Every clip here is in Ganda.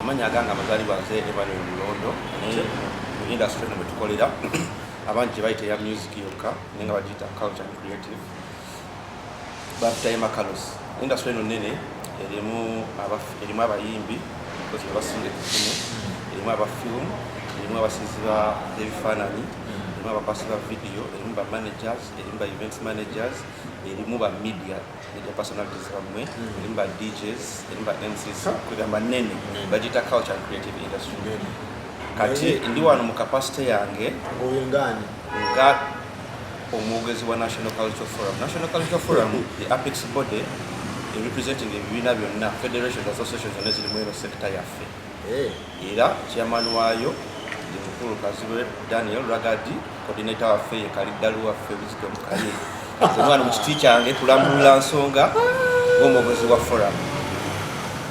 amanya aganga amazalibwa nze Emmanuel Mulondo mu industry no tukolera abangi bayita ya music yokka nenga bagita culture and creative bafitayema Carlos industry no nene erimu abayimbi because basinge kufumu erimu abafilm erimu abasizi ba ebifaananyi erimu abapasi ba video erimu ba managers erimu ba events managers erimu ba media personalities bamwe erimu ba DJs erimu ba MCs kugamba nene bagita culture and creative industry kati ndi wano mu capacity yange ngoyengani nga omwogezi wa National Cultural Forum. National Cultural Forum, the apex body representing ebibiina byonna federations associations neziri mu sector yaffe era chairman waayo ndi mukulu Kazibwe Daniel Ragadi, coordinator waffe ye Kaliddalu waffe Wisdom Kaye zemwana mu kiti kyange kulambula nsonga ng'omwogezi wa forum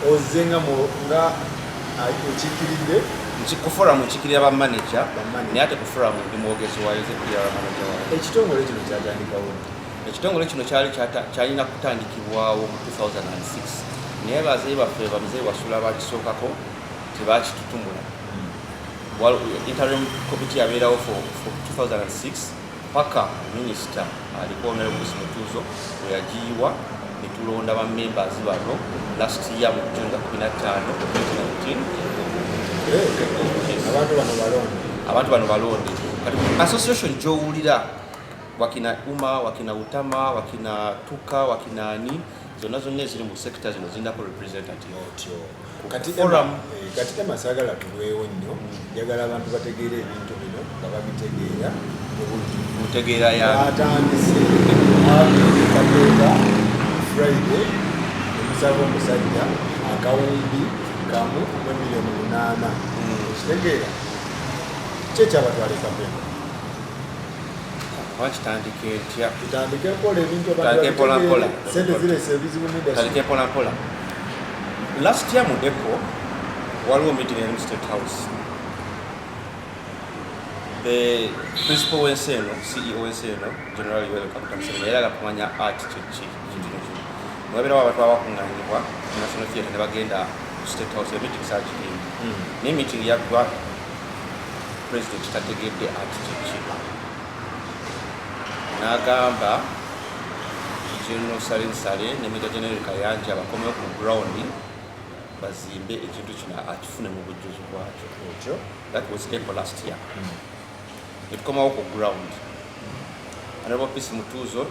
ozenga nga ekikiridde ku forum ekikirira ba manager naye ate ku forum ndi mwogezi waayo zekirira ba manager waayo. Ekitongole kino kyatandikawo ekitongole kino kyalina kutandikibwawo mu 2006 naye bazeeyi baffe bamuzeeyi wasula bakisookako tebakitutumula interim committee yabeerawo for 2006 paka minisita aliko Honorable Mutuuzo we yagiyiwa ne tulonda ba members bano last year mu June 15 abantu bano balonde kati association gy'owulira wakina Uma, wakina Utama, wakina Tuka, wakina Ani zonna eziri mu sector zino zindako representative kati masagala tulwewo nnyo njagala abantu bategeera ebintu bino nga babitegeera mutegeera atandise kateeka Friday emusaba omusajja akawumbi kamu mu miliyoni 8 ekitegeera kyekyabatwala ekampeni wakitandike etya tutandike mpola ebintu mpola sente zirese ebizibu tutandike mpola last year mu April waliwo meeting in State House the principal wensi eno CEO wensi eno General Yoweri Kaguta Museveni era agakumanya art kyeki mwabeerawo abantu abakungaanyibwa National Theatre ne bagenda ku State House meeting saagirimu naye meeting yaggwa president tategedde art kyeki n'agamba General Sale ne Major General Kayanja bakomewo ku ground bazimbe ekintu kino akifune mu bujjuzi bwakyo. That was April last year. Netukomawo ku ground Honorable Peace Mutuuzo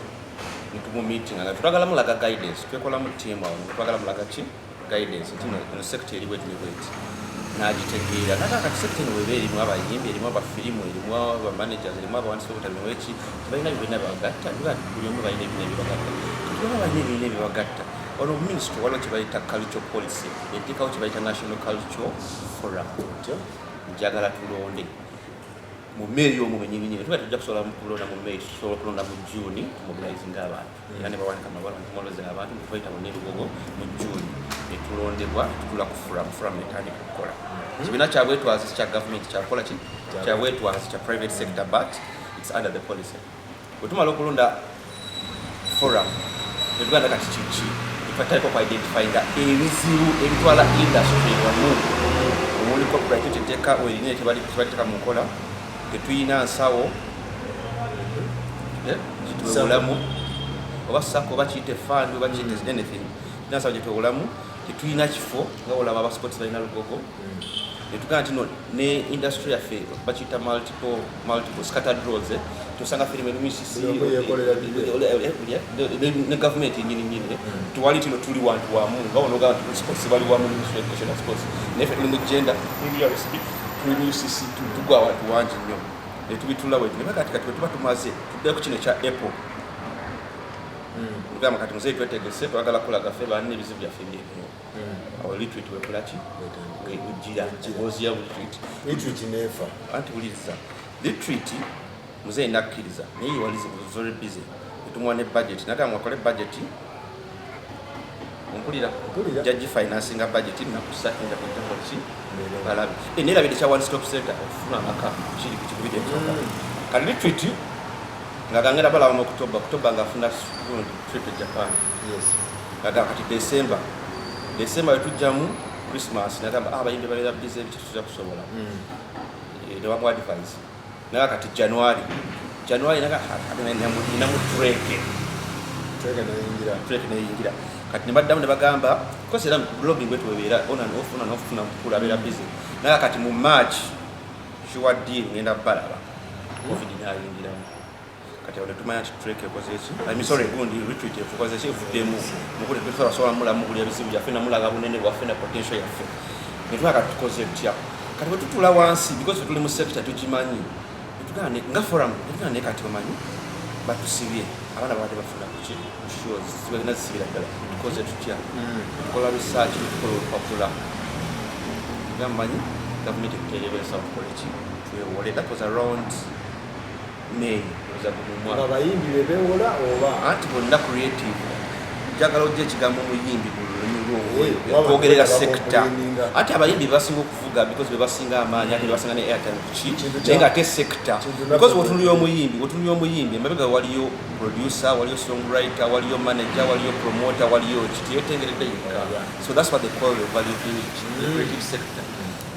nitumu meeting nga twagala mulaga guidance twekola mu team awo twagala mulaga ki guidance tino sector eri bweti n'agitegeera nakakati sector eno weba erimu abayimbi erimu abafirimu erimu aba managers erimu abawandiisi b'obutalimu eki tebalina byonna bibagatta buli omu balina ebina ebibagatta tulina balina ebina ebibagatta ono ministry waliwo kye bayita cultural policy eteekawo kye bayita National Cultural Forum njagala tulonde mu May omwo mwenyininyini tuba tujja kusobola kulonda mu May tusobola kulonda mu June mobilizinga abantu era ne bawanika amabala ntumoloza abantu tubayita mu Nerugogo mu June ne tulondebwa tutula ku forum etandika okukola kibiina kya bwetwazi kya government kyakola ki kya bwetwazi kya private sector but it's under the policy bwe tumala okulonda forum ne tuganda kati kiki tutatandika ku identifyinga ebizibu ebitwala industry wamu omuli copyright teteeka weerine tebaliteeka mu nkola tetuyina nsawo gyetwewolamu oba sako oba kiyite fund oba kiyite anything tuyina nsawo gyetwewolamu tetuyina kifo nga olaba abasports balina lugogo netugamba nti no ne industry yaffe bakiyita multiple scattered roads tosanga firimu erumisisi ne government nyininyini tuwali tino tuli wantu wamu nga onoga sports bali wamu Ministry of Education and Sports nefe tuli mu gender tuli UCC tugwa abantu wangi nnyo netubitula bwe ne kati tuba tumaze tudde ku kino kya Apple ngama kati muzeyi twetegese twagala kulaga ffe banne ebizibu byaffe byebyo awo retreat wekulaki ujira kiboziya retreat nefa anti buliza retreat muzeyi nakkiriza naye walize very busy etumwa ne budget nagamba akole budget ompulira judge financing budget na kusakinda ku tafoti balabi enera bide cha one stop center ofuna maka kiri kibide ntoka kali retreat ngagangera bala mu October ngafuna trip to Japan yes ngaga kati December yetujjamu Christmas nagamba abayimbi balera busy ebituza kusobola ne bamu advice naga kati January naga ina mu trek na yingira kati ne baddamu ne bagamba because era blogging wetu webera on and off na mkula bera busy naga kati mu March sure deal ngenda balaba covid na yingira kati wale tumanya trek ekozeki I'm sorry gundi retreat ekozeki efudemu mukule twesala sola mula mukuli ebisibu ya fena mula gabunene bwa fena potential ya fe netwaka tukozeki kati wetutula wansi because tuli mu sector tukimanyi tugane nga forum tugane kati omanyi batusibye abana bade bafuna kuki sure zibe na zisibira dala tukoze tutya kola research tukola popular gamanyi government ekelebe South College tuwole that was around May abayimbi bebewola oba anti bonna creative jagala ojja ekigambo muyimbi kwogerera sector ati abayimbi basinga okuvuga because bebasinga amaanyi ati bebasinga ne airtime kuki naye nga ate sector because wotunulira omuyimbi emabega waliyo producer waliyo songwriter waliyo manager waliyo promoter waliyo kitiyetengeredde yekka so that's what they call the value village the creative sector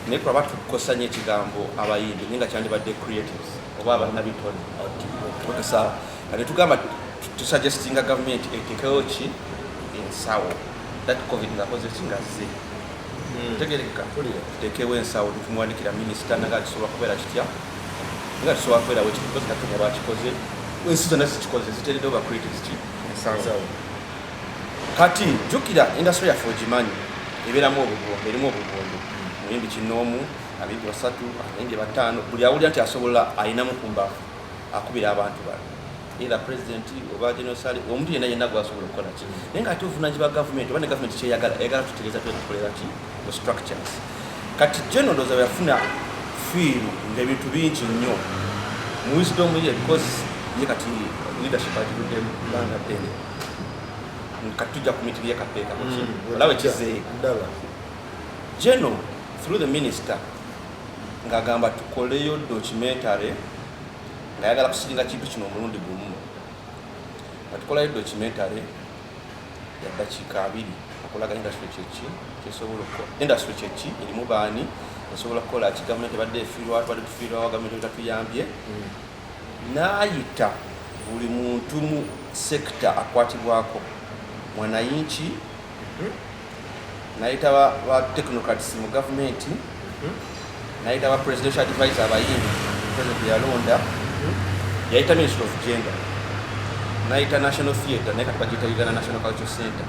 naye kulaba tukosanya ekigambo abayimbi naye nga kyandibadde creatives oba abannabitone sawa kati tugamba tusuggestinga government etekewo ki ensawo that covid ngakoze kingaze tegereka tutekewo ensawo tutumwandikira minisita naga kisobola kubeera kitya nga kisobola kubeera we kikoze katonya bakikoze ensi zonna zikikoze ziteredde oba creatives ki ensawo kati jukira industry yaffe ogimanyi ebeeramu obugombe erimu obugombe muyimbi kinoomu abimbi basatu abayimbi bataano buli awulira nti asobola ayinamu kumbafu akubira abantu bano either president oba general sali omuntu yenna gwasobola okukola ki naye nga ate obuvunaanyizibwa gavumenti oba ne gavumenti kyeyagala tutegeeza tukolera ki the structures kati general ndoza yafuna fiiru ng'ebintu bingi nnyo mu wisdom ye because ye kati leadership atiruddemu banga ddene kati tujja ku meeting ye kapeeka olawe kizeeyi general through the minister ng'agamba tukoleyo documentary ngayagala kusiringa kintu kino omulundi gumu batukolayo documentary ya dakiika 2 akolaga industry kyeki kyesobola okukola industry kyeki erimu baani esobola kukola ki gavumenti ebadde efiirwa twadde tufiirwa wa gavumenti etatuyambye n'ayita buli muntu mu sekita akwatibwako mwanayinki n'ayita ba technocrats mu gavumenti n'ayita ba presidential advisor abayimbi president yalonda yaita Ministry of Gender naita National Theatre naika tukajita Uganda National Cultural Center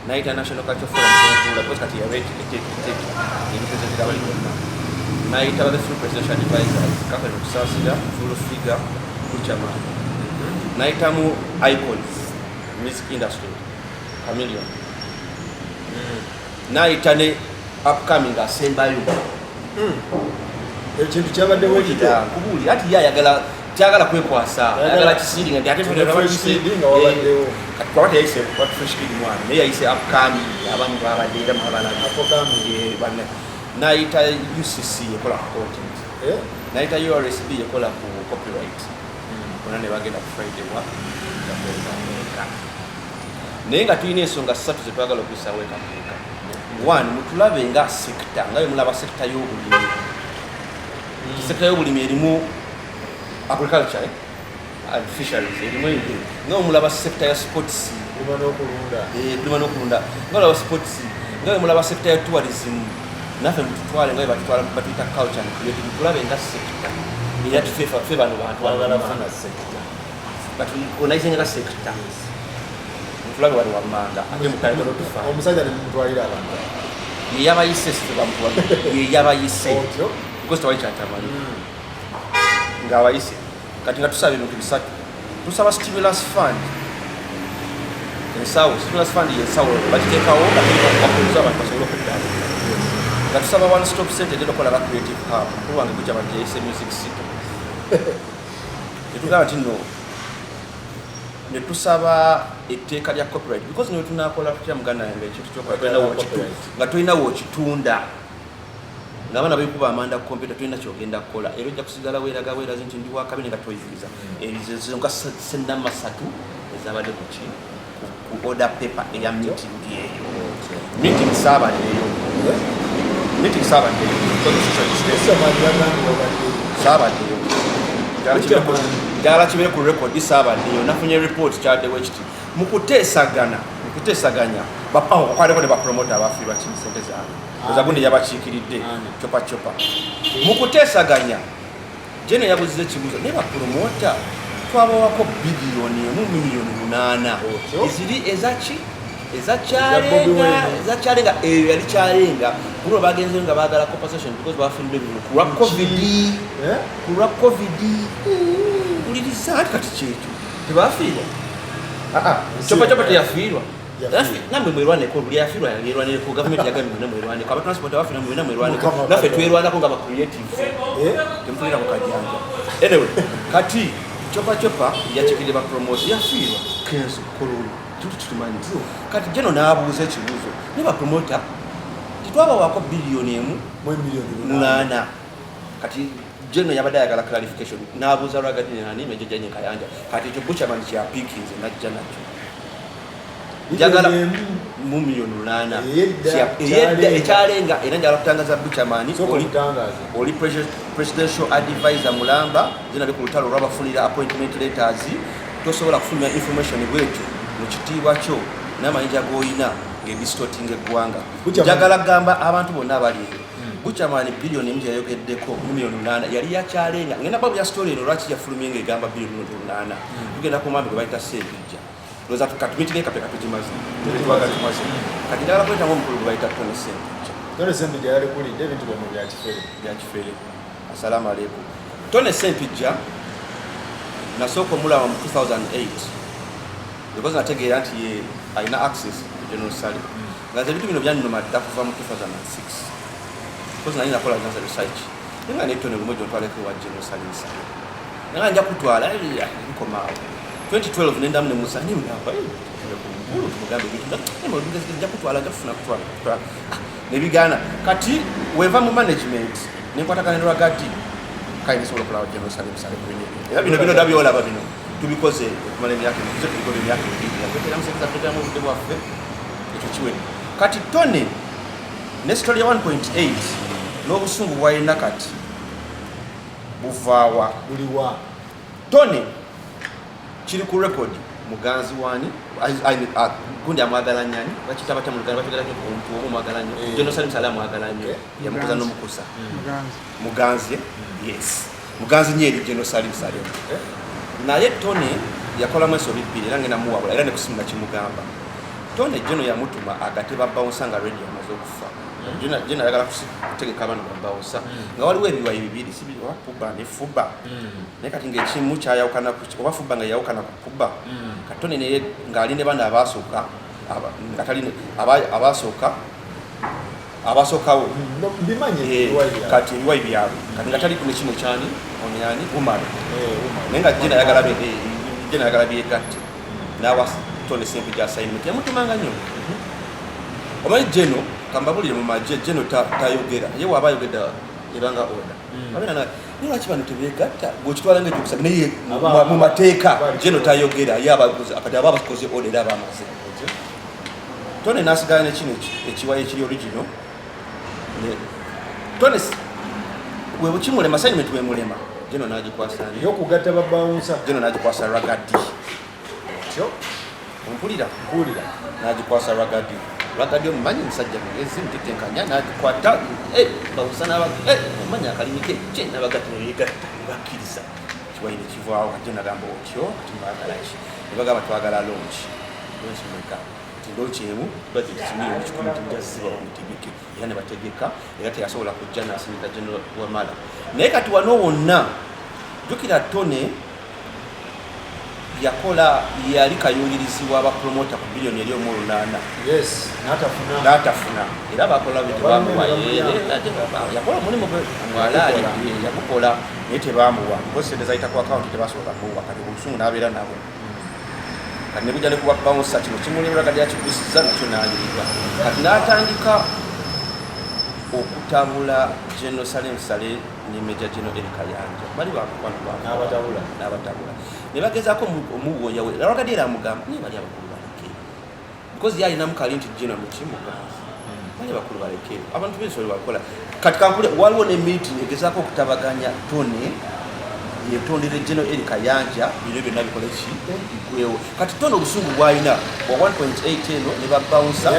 naita National Cultural Forum kula kwa kati ya weti ni president wa Uganda naita the full presidential advisor kaka ni kusasida full figure kuchama naita mu icons music industry Chameleon naita ne upcoming asembayo ekintu kyabadde wekita kubuli ati yayagala kyagala kwekwasa ayagala kisidinga ndi ate tuli kisidinga wabaddewo kati kwate yayise kwa fresh kid mwana naye yayise upcoming abamu babadde era mabala upcoming bana naita UCC ekola content naita URSB ekola ku copyright ona ne bagenda ku Friday wa naye nga tulina ensonga 3 zetwagala okuyisa weka Afrika one mutulabe nga sector ngayo mulaba sector y'obulimi sector y'obulimi erimu agriculture and fisheries erimu ebyo ngayo mulaba sector ya sports kulima n'okulunda ngayo mulaba sports ngayo mulaba sector ya tourism nafe mututwale ngayo batuyita culture and creative mutulabe nga sector era tufe bano bantu bagala fana sector batu onaizenga nga sector mutulabe wali wammanga ate mutayita tufa omusajja ne mutwalira abantu yeyabayise sibamuwa yeyabayise because tawali kyatamanyi ng'abayise kati nga tusaba ebintu bisatu tusaba stimulus fund ensawo stimulus fund yensawo bagiteekawo bakuliza abantu basobole okuddaala nga tusaba one stop center egenda okukola ba creative hub mukulu wange gujja bati yayise music city tetugamba nti nno netusaba etteeka lya copyright because niwe tunakola tutya muganda yange ekintu kyokola nga tolinawo okitunda ng'abaana bayikuba amanda ku kompyuta tolina kyogenda kukola era ojja kusigala weerazi nti ndi wakabine nga toyiriza ezo nga sennama 3 ezabadde ku ku order paper eya meeting eyo meeting saabaddeyo saabaddeyo jagala kibere ku record saabaddeyo nafunye report kyaddewo ekiti mukuteesaganya bakwaleko ne bapromota abafiirwa kino sente zaabwe ozagundi yabakiikiridde copa mukuteesaganya jeno yabuzize ekibuuzo ne bapromota twabawako biliyoni emu miliyoni 8 eziri ezaki ezakyalenga eyo yali kyalenga kulo bagenze nga baagala compensation because bafunde ebintu kulwa covid uliriza kati kyetu tebafiirwa copa teyafiirwa namwe mwerwaneko buli yafiirwa yalirwaneko gavumenti yagambye mwe mwerwaneko abatransport abafiirwa mwe mwerwaneko naffe twerwanako nga bacreative temutulirako kajanja anyway kati copa yakikidde bapromote yafiirwa kenso kolulu tutumanyi kati jeno naabuuza ekibuuzo ne bapromota titwabawako biliyoni emu miliyoni 8 kati jeno yabadde ayagala clarification naabuuza lwagadini nani mejo janye kayanja kati ekyo buchaman kyapiikinze najja nakyo njagala mu miliyoni 8 ekyalenga era njagala kutangaza buchaman oli presidential advisor mulamba jena ali ku lutalo lwabafunira appointment letters tosobola kufulumya information bwekyo mu kitiibwa kyo n'amayinja g'olina ng'edistortinga eggwanga njagala kugamba abantu bonna abali buchaman biliyoni emu gyeyayogeddeko miliyoni 8 yali yakyalenga ngenda babu ya story eno lwaki yafulumye ng'egamba biliyoni 8 tugenda ku mwami gwe bayita Sembijja loza katumitire kapeka tujimaze kati njagala kwetamu omukulu gwe bayita Tone Sembijja yali kulidde ebintu byonna bya kifere assalamu alaikum Tone Sembijja nasooka omulaba mu 2008 because nategeera nti ye alina access to General Sale nga ebintu bino byannuma dda kuva mu 2006 because nali nakola research nga netone lumojo ntwaleko wa General Sale nga nja kutwala nkomaawo 2012 nenda mune musani mugamba mugambe nja kutwala nebigana kati weva mu management nenkwatakanirwa gati kainisobola okulaba General Sale era bino dabyolaba bino tubikoze okumala emyaka tubikoze emyaka yakweteramusekeza tweteramu obudde bwaffe ekyo kiwe kati Tone ne story ya 1.8 n'obusungu bwalina kati buvaawa buliwa Tone kiri ku record muganzi wani gundi amwagala nyani bakita bata muluganda batugala ko omuntu omu mwagala nyo General Sale Musale amwagala nyo yamukuza n'omukusa muganzi yes muganzi nyeri General Sale Musale naye Tone yakola mweso bibiri era ngena muwabula era ne kusimula kimugamba Tone Jeno yamutuma agateba bouncer nga radio amaze okufa Jeno yagala kutegeka abantu ba bouncer nga waliwo ebiwayi bibiri sibi wa Fuba ne Fuba ne kati ngekimu kyayawukana ku oba Fuba nga yawukana ku Fuba Katone ne ngali ne bana abasoka ngatali abasokawo mbimanye kati ebiwayi byabwe kati ngatali ku nekimu kyani onyani umaro nenga Jeno yagala byegatte nawa Tone Sembijja assignment yamutumanga nnyo omanyi Jeno kambabulire mu majje Jeno tayogera ye waba ayogedda ebanga order abena lwaki bano tebeegatta bw'okitwala ng'ekyokusaba naye mu mateeka Jeno tayogera ye akati aba abakoze order abamaze Tone n'asigala ne kino ekiwayi ekiri original Tone we bukimulema assignment we mulema Jeno n'agikwasa yokugatta babawunsa Jeno n'agikwasa Ragadi kyo mpulira n'agikwasa Ragadi omumanyi musajja mugezi mtetenkanya n'agikwata bawusana omumanyi akalimike kye n'abagatta nebeegatta nebakkiriza kiwayi ne kivaawo kajja nagamba otyo timwagala ki ne bagamba twagala lonchi meka lonchi emu budget miliyoni 10 tujazibwa bamutegeke era ne bategeka era teyasobola kujja n'asinza General Wamala naye kati wano wonna jjukira Tone yakola yali kayungirizibwa abapromota ku biliyoni eri omu 8 n'atafuna era bakola tebamuwa yakola omulimu gwe mwalaali yagukola naye tebamuwa because sente zayita ku akawunti tebasobola muwa kati obusungu n'abeera nabo kati ne bujja ne kuba bawunsa kino kimulibula kati yakigusiza nakyo n'anyiribwa kati n'atandika okutabula General Sale Musale ne Major General Eric Kayanja bali n'abatabula ne bagezaako omuwoya we Ragadi era amugamba niye bali abakulu baleke because yalina mukali nti jena mukimuga bali bakulu baleke abantu b'ensolo bakola kati kankule waliwo ne meeting egezaako okutabaganya Tony yetondere General Eric Kayanja bino byonna bikola ki bikwewo kati Tony obusungu bwalina bwa 1.8 eno ne babouncer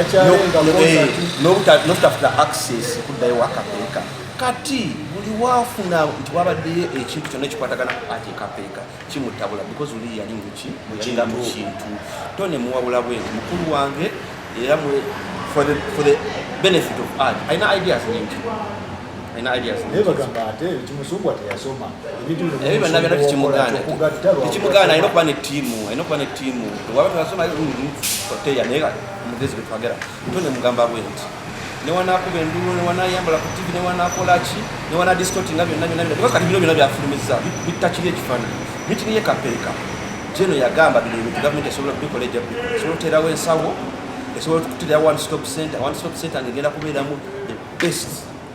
n'obutafuta access kuddayo wakapeeka kati buli wafuna nti wabaddeyo ekintu kyonna ekikwatagana ati kapeeka kimutabula because oli yali mukinga mu kintu Tony muwabula bwe mukulu wange era for the benefit of art aina ideas nyingi bagamba ate kimusumbu ate yasoma ebyo nabyo tikimugana alina okuba ne ttiimu waba twasoma hoteya naye mugezi gwe twagera Tony mugamba bwe nti newanakuba endulo newanayambala ku TV newanakolaki newanadiscoting nga byonna because kati bino byonna byafulumiza bitakiri ekifaananyi mitini yekapeeka jeno yagamba bino ebintu gavumenti esobola kubikola ejjabi esobola oterawo ensawo esobola okuterawo one stop center ngegenda kubeeramu the best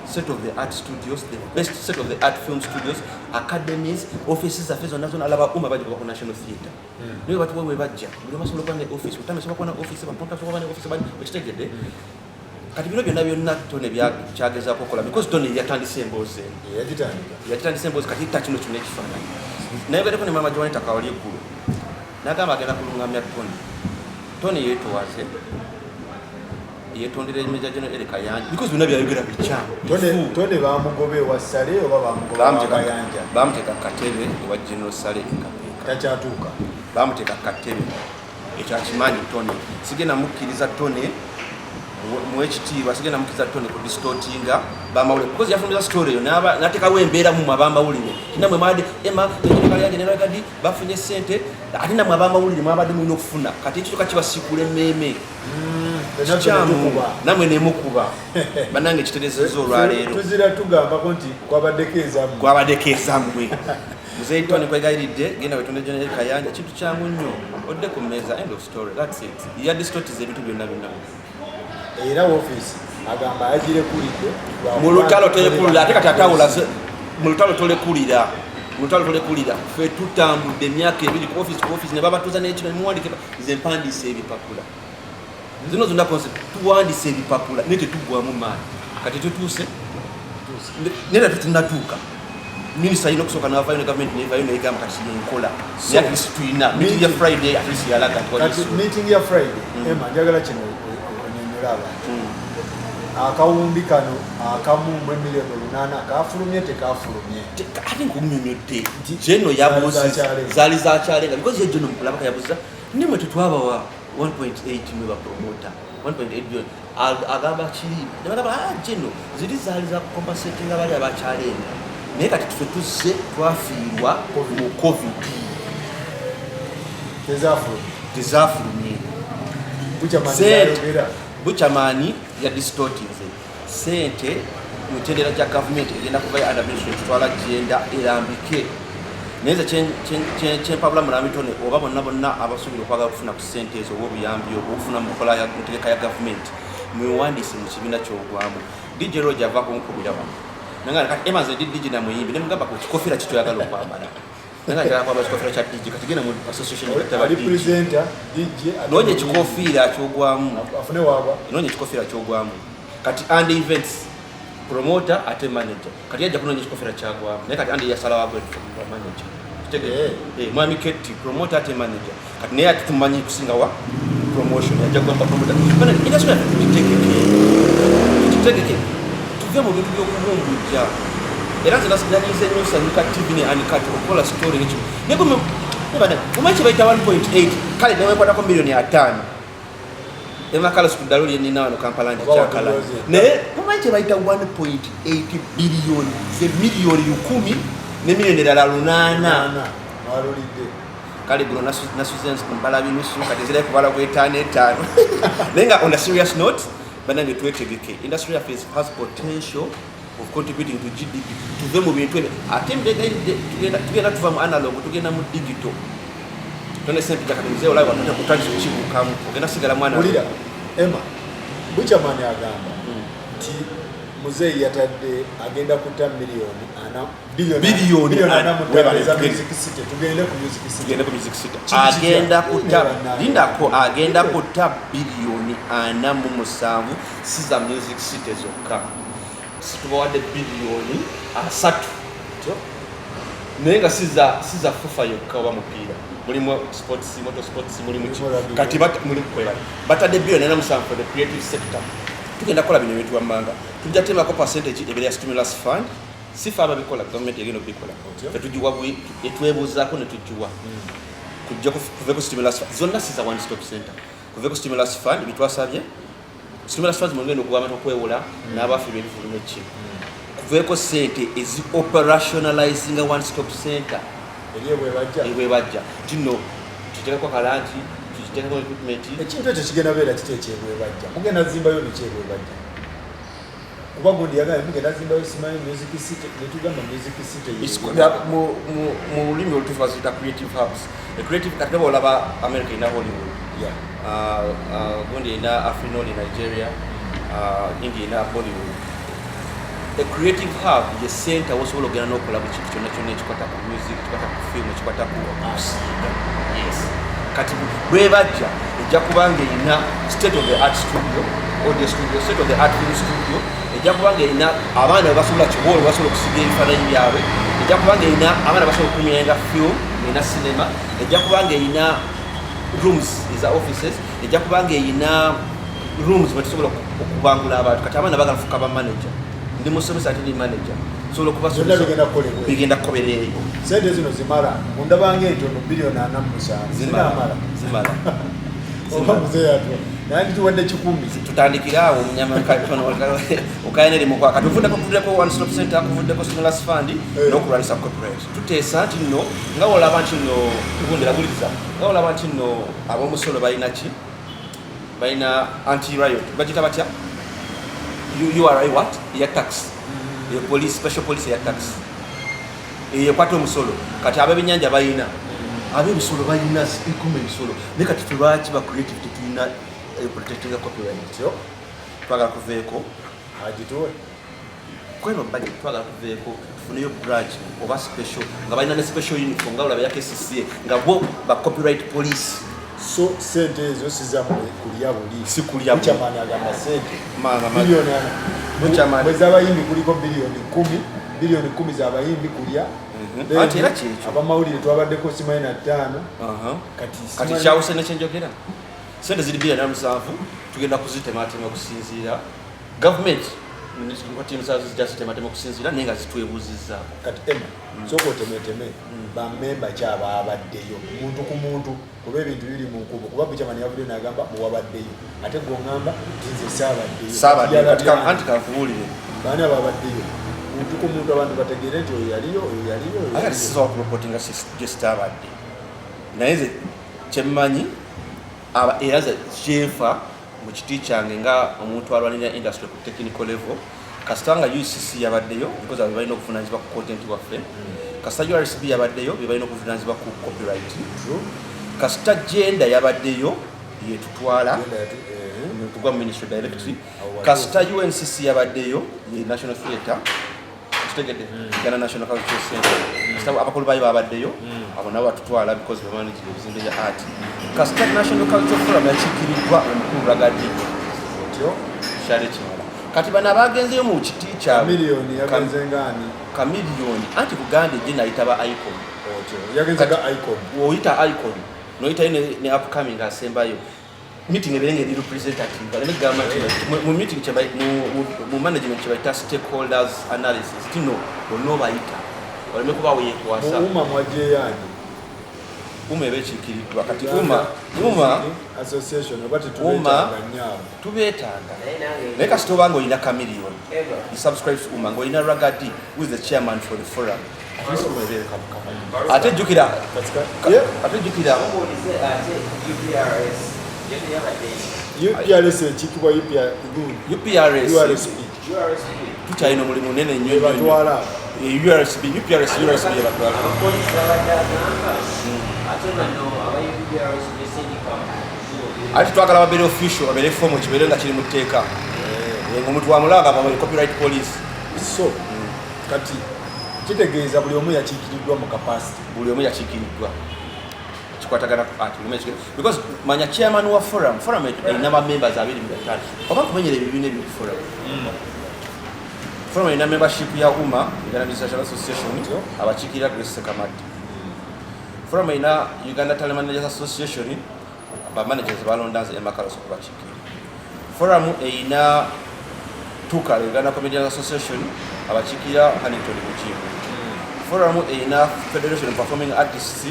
set of the art studios, the best set of the art film studios, academies, offices zaffe zonna alaba umma bajja ku National Theatre. Niwe batu wewe bajja. Buli masomo kwa ne office, utame soba kwa office, bampota soba kwa office bali okitegedde. Kati bino byonna Tony byageza kokola because Tony yatandise emboozi. Yatandise emboozi kati takino kino ekifaananyi. Naye gade ne mama Joanita Kawali eggulu. Nagamba agenda kulungamya Tony yetwaze. Yetondere Major General Eric Kayanja because bino byayogera bikyamu Tony bamugobe wa Sale oba bamugobe Kayanja bamuteka katebe wa General Sale Kapeeka takyatuuka bamuteka katebe ekyakimanyi Tony sigenda mukkiriza Tony mwekitiibwa sigenda mukkiriza Tony ku distortinga bamawulire because yafumiza story yo natekawo embeera mu mabamawulire kinamwe mwade Emma Kayanja ne Ragadi bafunye sente ate namwe abamawulire mwabadde mulina okufuna kati ekyo kakibasikula emmeme namwe nemukuba banange kiterezezo olwaleero tuzira tugambako nti kwabaddeko ezammwe Muzeyi Tony kwegayiridde genda wetonde General Kayanja kintu kyangu nnyo odde ku mmeeza end of story that's it yadistortiza ebintu byonna era office agamba yagirekulidde mu lutalo telekulira ate kati atawula mu lutalo tolekulira ffe tutambudde emyaka ebiri ku office ne babatuuza n'ekino nemuwandike nze mpandiisa ebipapula zino zonna concept tuwandise ebipapula naye tetugwamu maani kati tutuuse nera tetunatuuka minisita alina okusooka n'avaayo ne gavumenti nevayo negamba kati yenkola naye at least tulina meeting ya Friday at least yalaga meeting ya Friday Emma njagala kino onyonyola abantu akawumbi kano akamu mu miliyoni 8 kafulumye tekafulumye ate nkunyonyodde jeno yabuuza zaali zakyalenga because ye jeno mukulabaka yabuuza nimwe tetwabawa 1.8 mwe bapromota 1.8 billion agamba kiri nebagamba jeno ziri zaali za compensatinga bali abakyalenga naye kati tufe tuzze twafiirwa mu covid tezafulumye buchamani ya distortinze sente mutendera kya government egenda kuvayo administration tutwala genda erambike neza kyempabula mulami Tony oba bonna abasuubira okwagala kufuna ku sente ezo obuyambi obufuna mu nkola ya mutegeka ya government mwewandiise mu kibiina ky'ogwamu DJ Roger avaako mukubira bano nanga kati emaze DJ na muyimbi ne mugamba ku kikofira kitoyagala okwambala nanga njagala kwambala kikofira kya DJ kati genda mu association ali presenter DJ nonye kikofira ky'ogwamu afune waba nonye kikofira ky'ogwamu kati and events promoter ate manager kati yajja kunonya kikofira kyagwamu naye kati andi yasala wabwe manager mwami Keti promoter ate manager kati naye ati tumanyi kusinga wa promotion yajja kwamba promoter bana industry tutegeke tuve mu bintu by'okubumbuja era nze nasiganyize nnyo Sanyuka TV ne Anikat okukola story ekyo naye mumanyi baita 1.8 kale newekwatako miliyoni 5 emakala sikudaloli yenina wano Kampala ndi kyakala naye mumanyi baita 1.8 biliyoni ze miliyoni 10 ne miliyoni endala 8 kale guno nasuzensi kumbala binusu kati zile kubala ku 5 nenga on a serious note banange twetegeke industry has potential of contributing to GDP tuve mu bintu ate tugenda tuva mu analog tugenda mu digital tone sempi jakatuze olayo watuta kutaji kibukamu ogenda sigala mwana ulira Emma buchamani agamba nti Muzeyi yatadde agenda kuta biliyoni tugende ku music city agenda kuta lindako agenda kuta biliyoni miliyoni 47 si za Music City zokka situbawadde biliyoni 3 naye nga si za FIFA yokka oba mupiira mulimu sports motorsports mulimu kati mulimu kwebali batadde biliyoni 47 for the creative sector tugenda kukola bino ebintu wammanga tujja temako percentage ebere ya stimulus fund sifa ababikola government egenda okubikola tetugiwa etwebuuzaako ne tugiwa kujja kuveko stimulus fund zonna si za one stop center kuveko stimulus fund bitwasabye stimulus funds mungendo okuwa abantu okwewola n'abafi b'ebivulu n'eki kuveko sente ezi operationalizing a one stop center ebwe bajja kino tutekako kalanti tutekako equipment ekintu ekyo kigenda beera kiteekyebwe bajja mugenda zimbayo nekyebwe bajja kuba gundi yagambye mugenda zimbayo simanyi Music City netugamba Music City mu lulimi olutuufu baziyita creative hubs creative kati nabo olaba America ina Hollywood gundi ina Afrinol Nigeria India ina Bollywood a creative hub ye center wosobola okugenda n'okola buli kintu kyonna kyonna ekikwata ku music ekikwata ku film ekikwata ku kusiiga yes kati bwe bajja ejja kubanga erina state of the art studio audio studio state of the art film studio ejja kubanga erina abaana basobola kiboolo basobola okusiga ebifaananyi byabwe ejja kubanga erina abaana basobola okunyenda film erina cinema ejja kubanga erina rooms eza offices ejja kubanga erina rooms bwetusobola okubangula abantu kati abaana bagala fuka ba manager ndi musomesa ati ndi manager sobola okubasomesa bigenda kukoberera eyo sente zino zimala mundabange entono biliyoni 47 zimala nandi tuwadde 10 tutandikira awo munyama katono okayenere mukwa katuvuddeko kuvuddeko one stop center kuvuddeko stimulus fund n'okulwanyisa copyright tuteesa nti nno nga olaba nti nno tugundira buliza nga olaba nti nno ab'omusolo balina ki balina anti riot bagita batya URI what ya tax ya police special police ya tax ekwata omusolo kati ab'ebyennyanja balina ab'ebisolo balina ikumi ebisolo naye kati tulwaki ba creative tetulina protecting the copyright yo twagala kuveeko agituwe kweno budget twagala kuveeko tufuneyo branch oba special nga balina ne special uniform nga olaba ya KCCA nga bo ba copyright police so sente ezo sizamwe kulya buli si kulya buli chamani agamba sente mama biliyoni chamani bwezabayimbi kuliko biliyoni 10 zabayimbi kulya ate era kyekyo abamawulire twabaddeko simanyi na 5 kati kyawuse nekyenjogera sente ziri biliyoni 7 tugenda kuzitematema okusinziira government tiimu zaazo zijja zitematema okusinziira naye nga zitwebuuzizzaako kati ema sooka otemeteme bamemba kyaba abaddeyo muntu ku muntu kuba ebintu biri mu nkubo kuba buchamani yavudde n'agamba muwabaddeyo ate gongamba nze saabaddeyo anti kankubuulire baani ababaddeyo muntu ku muntu abantu bategeere nti oyo yaliyo ate sisobola kulopotinga gye sitaabadde naye nze kyemmanyi era kyefa mu kiti kyange nga omuntu alwanirira industry ku technical level kasita nga UCC yabaddeyo because abo balina okuvunaanyizibwa ku content waffe kasita URSB yabaddeyo be balina okuvunaanyizibwa ku copyright kasita gender yabaddeyo yetutwala tugwa mu ministry directory kasita UNCC yabaddeyo ye national theatre tutegedde Ghana National Cultural Center kasita abakulu bayo babaddeyo abo nabo batutwala because we manage ebizimbe bya art kasita National Cultural Forum yakiikirirwa omukulu Ragadi otyo shale kimala kati bana bagenzeyo mu kiti kya miliyoni yagenze ngani kamiliyoni anti Buganda je nayitaba icon otyo yagenze ga icon oyita icon noyita ne upcoming asembayo meeting ebirenge di representative bale megama mu meeting kya mu management kya bayita stakeholders analysis tino bono bayita bale mekuba we kwasa uma mwaje yani ebekiikiridwa kati uma association obati tubetanga nyabo tubetanga naye kasita obanga olina kamiliyoni you subscribe to uma ng'olina Ragadi who is the chairman for the forum ate jjukira UPRS ekikibwa UPRS tukyalina omulimu munene nnyo batwala UPRS yebatwala ati twagala babeere official babeere fomu kibeere nga kiri mu tteeka omuntu wamulanga babeere copyright police so kati kitegeeza buli omu yakiikiriddwa mu capacity buli omu yakiikiriddwa ekikwatagana ku art because manya chairman wa forum erina members 25 oba kumenyera ebibiina ebyo forum forum erina membership ya Uganda Business Association abakiikirira Grace Sekamati forum erina Uganda Talent Managers Association managers balondanze emakalo sokubakiikirira forum erina Tuka Uganda Comedian Association abakiikirira Huntington Mukiimu forum erina Federation of Performing Artists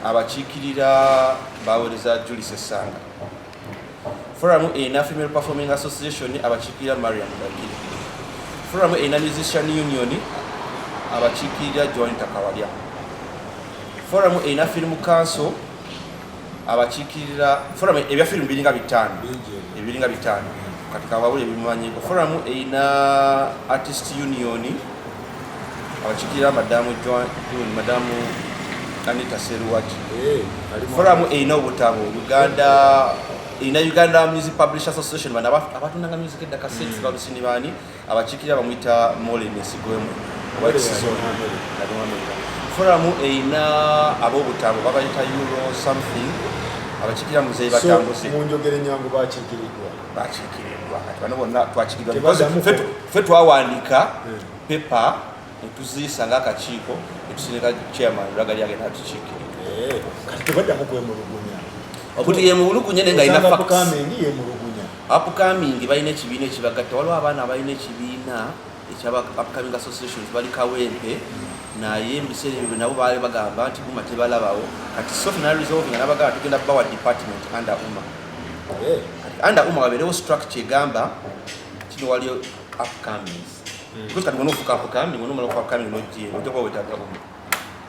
abakiikirira bawereza Julie Sesanga forum erina Female Performing Association abakiikirira Mariam Bakiri forum erina Musician Union abakiikirira Joint Akawalya forum erina Film Council abakiikirira forum ebya film biringa bitano katika wabule bimanyiko forum erina Artist Union abakiikirira madamu Anita Seruwaji forum erina obutabo Uganda Music Publishers Association bana abatundanga music edda cassettes babisini bani abakiikirira bamuyita Molene Sigwemu forum erina abobutabo babayita Euro something abakiikirira Muzeyi Batambuze munjogere nyangu bakiikirirwa kati bano bonna twakiikirirwa ffe twawandika paper netuziyisa ng'akakiiko netusinika chairman lwagali agenda atukiikirira kati tebaddamu kwemulugunya okuti yemulugunye nenga alina upcoming balina ekibiina ekibagatta waliwo abaana abalina ekibiina ekyaba upcoming associations bali Kawempe naye mubiseera ebyo nabo baali bagamba nti Uma tebalabawo kati sofi naresolvinga nabagamba tugenda bawa department under Uma under Uma wabeerewo structure egamba kino waliyo upcomings because kati ngonofuka upcoming ngonomala okufa upcoming nojje ojoba wetaga Uma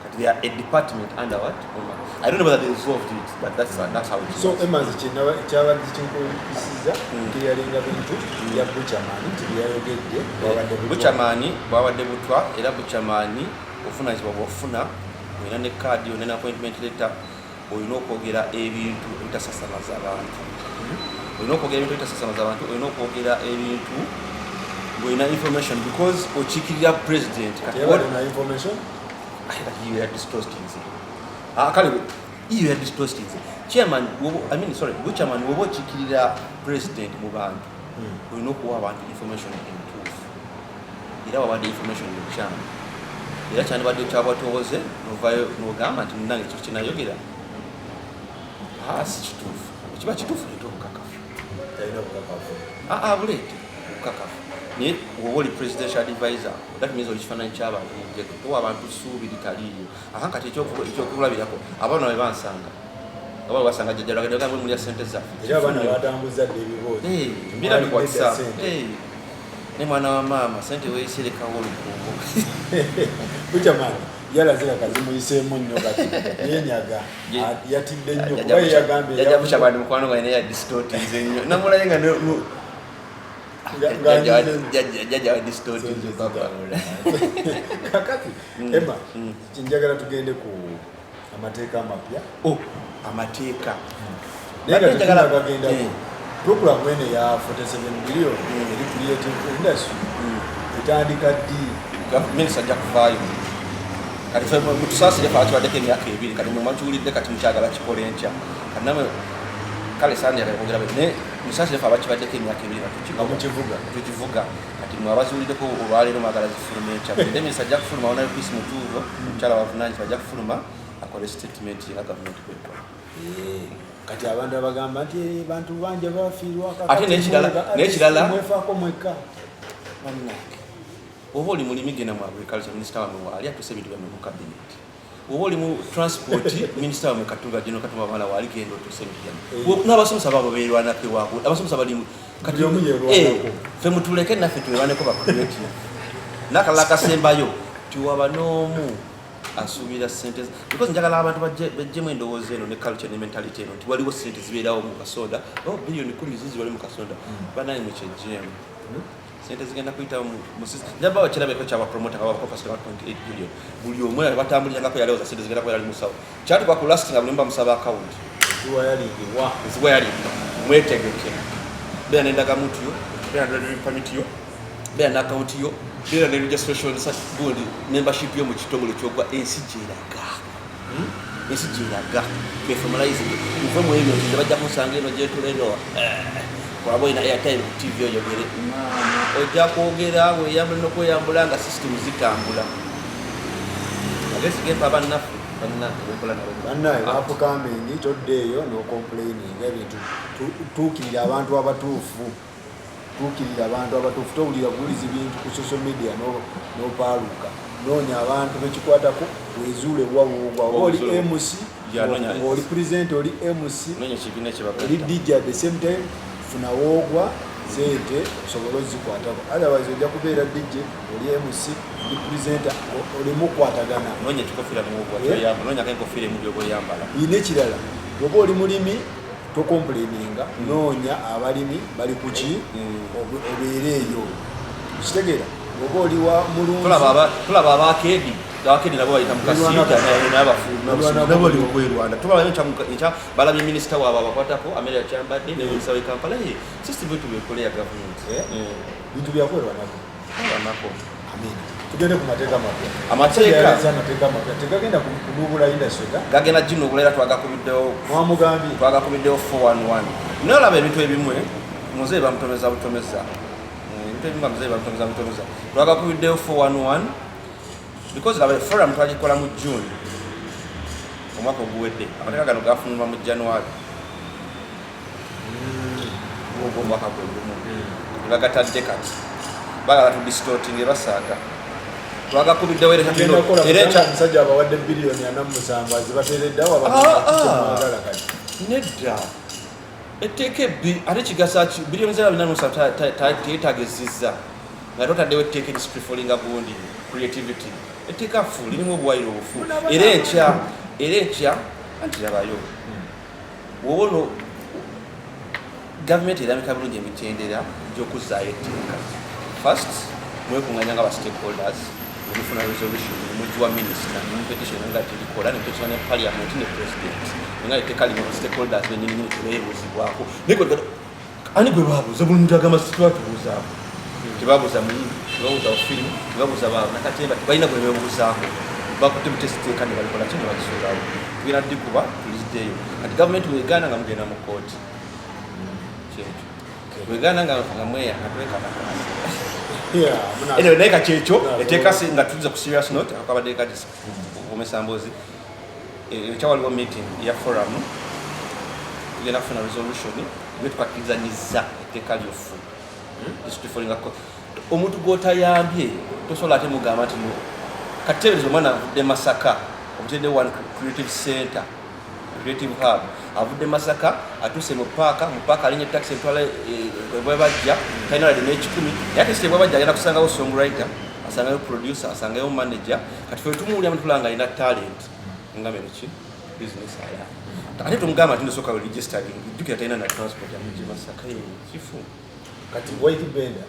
kati they are a department under what Uma. I don't know whether they resolved it, but that's how it is. So emanzi kyabadde kinkusiza kiyalinga bintu ya Buchamani tibiyayogedde Buchamani bwawadde butwa era Buchamani ofunanyizibwa bwofuna olina ne kaadi olina appointment letter olina okwogera ebintu ebitasasamaza abantu olina okwogera ebintu ng'olina information because okiikirira president na information you had disclosed things kale you had disclosed things chairman Buchaman wobo okiikirira president mu bantu olina okuwa abantu information entuufu era wawadde information ekyama era kyandibadde kyabwatooze novayo nogamba nti munange ekyo kinayogera si kituufu ekiba kituufu leeta obukakafu buleete obukakafu naye woba oli presidential advisor that means oli kifaananyi ky'abantu mugeko towa abantu ssuubi litaliiyo kati ekyokulabirako abaana bwe bansanga abaana basanga jjajjalwagadde mulya ssente zaffe era abaana batambuzadde ebiboozi mbirabye ku WhatsApp ne mwana wa maama ssente weeyiserekawo olukungu Buchamani yalaze kakazi muyiseemu nnyo kati yenyaga yatidde nnyo kuba yagambye yajja Buchamani mukwano gwange naye yadistortinze nnyo namulaye nga jaja distortinze kakati Emma kinjagala tugende ku amateeka amapya amateeka naye gagenda program ene ya 47 billion eri creative industry etandika ddi minisita ajja kuvaayo kati fe mutusaasire fe akibaddeko emyaka ebiri kati mwemankiwulidde kati mukyagala kikola enkya kati namwe kale sandiyakakogera naye musaasire fe abakibaddeko emyaka ebiri tukivuga kati mwe abaziwuliddeko olwaleero mwagala zifuluma enkya ende minisita ajja kufuluma wonayo pisi mutuuvo mukyala bavunanyizibwa ajja kufuluma akole statement nga gavumenti kwekola kati abantu abagamba nti bantu banje bafiirwa ate n'ekirala mwefaako mwekka oba oli mulimi genda mu agriculture minisita wamwe waali atuse ebintu byamwe mu cabinet oba oli mu transport minisita wamwe Katumba General Katumba Wamala waali genda otuse ebintu byamwe n'abasomesa babo beerwanako ewaabwe abasomesa bali ffe mutuleke naffe tubeeraneko bakuleti n'akalala akasembayo tiwaba n'omu asuubira ssente because njagala abantu bajjemu endowooza eno ne culture ne mentality eno nti waliwo ssente zibeerawo mu kasonda biliyoni 10 zizi wali mu kasonda banaye mukyejjemu ssente zigenda kuyita njaba bakirabeko kyabapromota nga babakofasika 1.8 billion buli omwe batambulirangako yalowooza ssente zigenda kubeera ali musawo kyatuka ku lasting buli musaba account ziwayalingibwa mwetegeke beera n'endagamuntu yo beera permit yo beera n'account yo beera ne registration good membership yo mu kitongole kyogwa ensi gyeraga ensi gyeraga tweformalize tuve mu ebyo nti bajja kusanga eno gyetulero olaba olina airtime ku TV oyogere ojja kwogera weyambula n'okweyambula nga system zitambula agesigempa bannaffe bannaye bakugambengi toddeeyo n'ocomplaining ebintu tuukirira abantu abatuufu towulira bulizi bintu ku social media n'opaaluka noonya abantu bekikwatako wezuule wawoogwa oli MC oli president oli MC oli DJ at the same time funa woogwa sente osobola ozikwatako otherwise ojja kubeera DJ oli MC oli presenter olimu kwatagana ine ekirala oba oli mulimi tocomplaininga noonya abalimi bali kuki obeereeyo kitegeera oba oli wa mulunzi tulaba abakeedi nabo bayita mukasiitanabo oli okwerwanda tubalabye balabye minisita waabwe abakwatako Amelia Kyambadde ne minisita w'e Kampala system bitu byekole ya gavumenti bintu byakwerwanako tugende ku mateeka mapya mapya tegagenda kunuubula industry gagenda ginuubula era twagakubiddewo 411 naye olaba ebintu ebimwe muzeeyi bamutomeza butomeza twagakubiddewo 411 because laba forum twagikola mu June omwaka oguwedde amateeka gano gafunulwa mu January omwaka gwegumu bagatadde kati bagala tudistorting ebasaaga twagakubiddewo era omusajja abawadde biliyoni 47 zibateereddewo abamagala kati nedda etteeka ebbi ate kigasa biliyoni zera 4 teetagezizza nga totaddewo etteeka erisprifolinga gundi creativity etteeka fu lirimu obuwayiro obufu era enkya anti labayo wowono gavumenti erambika bulungi emitendera gy'okuzzaayo etteeka first mwekunganya nga stakeholders nemufuna resolution nemugiwa minisita nemupetition nga terikola nepetition ne parliament ne president nga etteeka lino stakeholders benyininyini tebeebuuzibwako ani gwe baabuuza buli muntu agamba situatubuuzaako tebabuuza muyimbi tebabuuza ofirimu tebabuuza nakatemba tebalina gwe beebuuzaako bakutte mutesiteeka ne balikola kyo ne bakisuulawo tugenda dikuba tuliziddeeyo kati gavumenti weegaana nga mugenda mu kooti kyekyo weegaana nga mweya anyway naye kakyekyo etteeka nga tuliza ku serious note akabadde kati omesa mboozi ekyawaliwo meeting ya forum tugenda kufuna resolution gwe tukakirizanyiza etteeka lyofu isitufolingako omuntu gw'otayambye tosobola ate mugamba nti kateebereza omwana avudde Masaka omutedde one creative center creative hub avudde Masaka atuse mu paaka alinye taxi etwala bwe bajja talina ladde n'ekikumi naye ate site bwe bajja agenda kusangayo songwriter asangayo producer asangayo manager kati fe tumuwuliramu tulaba nga alina talent ngambe ki business aya ate tumugamba nti ndosooka registering jjukira talina na transport yamugye Masaka kifu kati White Benda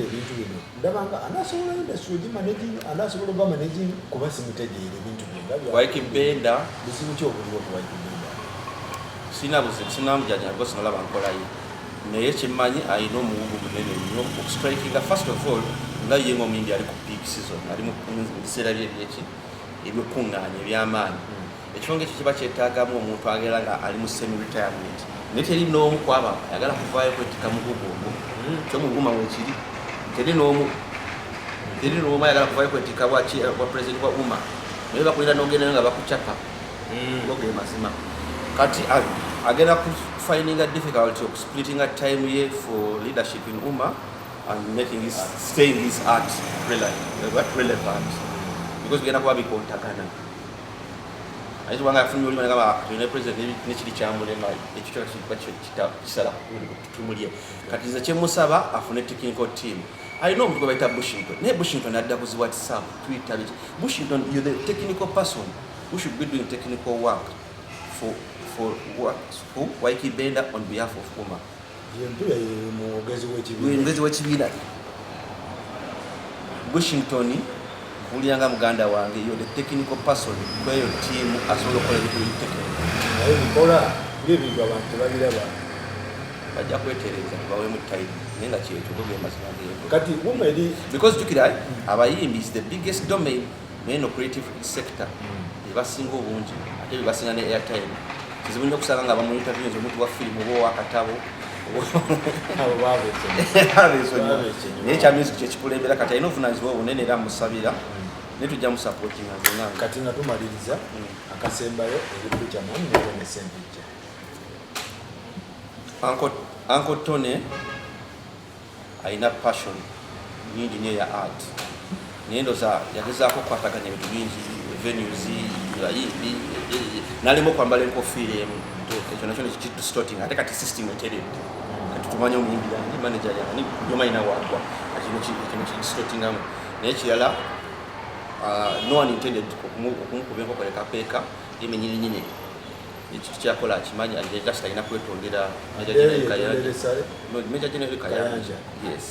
ebintu bino ndabanga anasobola industry managing anasobola oba managing kuba simutegeere ebintu bino White Benda buzibu ki obuliwo ku White Benda sina buzibu sinamujanja because nalaba nkolayo naye kyemmanyi alina omuwugu munene nnyo okustrikinga first of all nga ye ng'omuyimbi ali ku peak season ali mu biseera bye eby'okuŋŋaanya eby'amaanyi ekifo ng'ekyo kiba kyetaagamu omuntu agera nga ali mu semi retirement naye teri n'omu kwaba ayagala kuvaayo kwetika mugugu ogwo kyomuguma wekiri teri n'omu ayagala kuvaayo kwetika bwa president wa UMA naye bakulira n'ogendayo nga bakucapa oge mazima kati agenda finding a difficulty of splitting a time ye for leadership in UMA and making his staying his art relevant because genda kuba bikontagana ayi wanga afunye oli nga ne president n'ekiri kyamulema ekyo kisala tutumulie kati ze kyemusaba afune technical team alina omuntu gwe bayita Bushington naye Bushington adda kuzi WhatsApp Twitter Bushington you're the technical person who should be doing technical work for what who White Benda on behalf of UMA mwogezi w'ekibiina Bushington kuliyanga muganda wange yo the technical person kweyo team asobola okukola ebintu technical naye bikola ebintu abantu tebabiraba bajja kwetereza bawe mu time naye nga kyekyo doge mazima ng'eyo kati UMA eri because jukira abayimbi is the biggest domain in the creative sector basinga obungi ate basinga ne airtime kizibu nnyo okusanga nga bamu interviews omuntu wa firimu oba owakatabo naye kya music kyekikulembera kati alina obuvunaanyizibwa obunene era musabira naye tujja musapootinga zonna kati nga tumaliriza akasembayo ebipica mani nenesempijja Uncle Tony alina passion nyingi nnyo ya art naye ndoza yagezaako okukwataganya ebintu bingi venues bayimbi nalema okwambala enkofiira emu ekyo nakyo nekidistorting ate kati system eteredde kati tumanya omuyimbi yange manager yange yomayina wagwa kino kidistortingamu naye kirala no one intended okumukuba enkoko lekapeeka yemenyirinyine ekintu kyakola akimanyi just alina kwetondera Major General Kayanja yes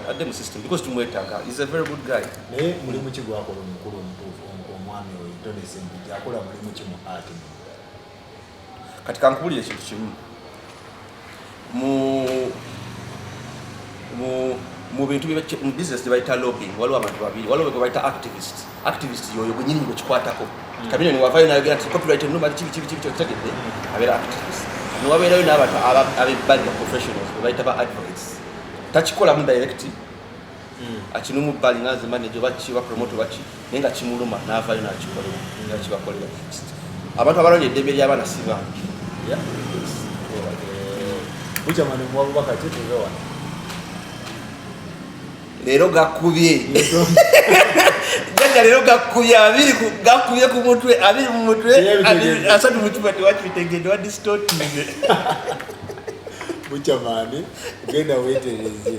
at them system because tumwetaaga is a very good guy naye mulimu ki gwakola omukulu omutuufu omwami oyo Tony Sempijja akola mulimu ki mu art kati kankuwulira ekintu kimu mu bintu mu business gye bayita lobbying waliwo abantu babiri waliwo gwe bayita activist yoyo gwe nyini gwekikwatako kabine niwavayo nayogera nti copyright ennuma kibi kyokitegedde abeera activist niwabeerayo n'abantu abebbali ba professionals gwe bayita ba advocates takikolamu direct akirimu bbali nga nzimanaje oba kiba promote baki naye nga kimuluma n'avaayo n'akikolera nga kibakolera abantu abalonye eddembe ly'abaana si bangi bukyamane muwabubaka kyetuzewa leero gakubye janja leero gakubye ku mutwe abiri mu mutwe asatu mutuba tewakibitegedde wadistortinze bukyamane genda weetereze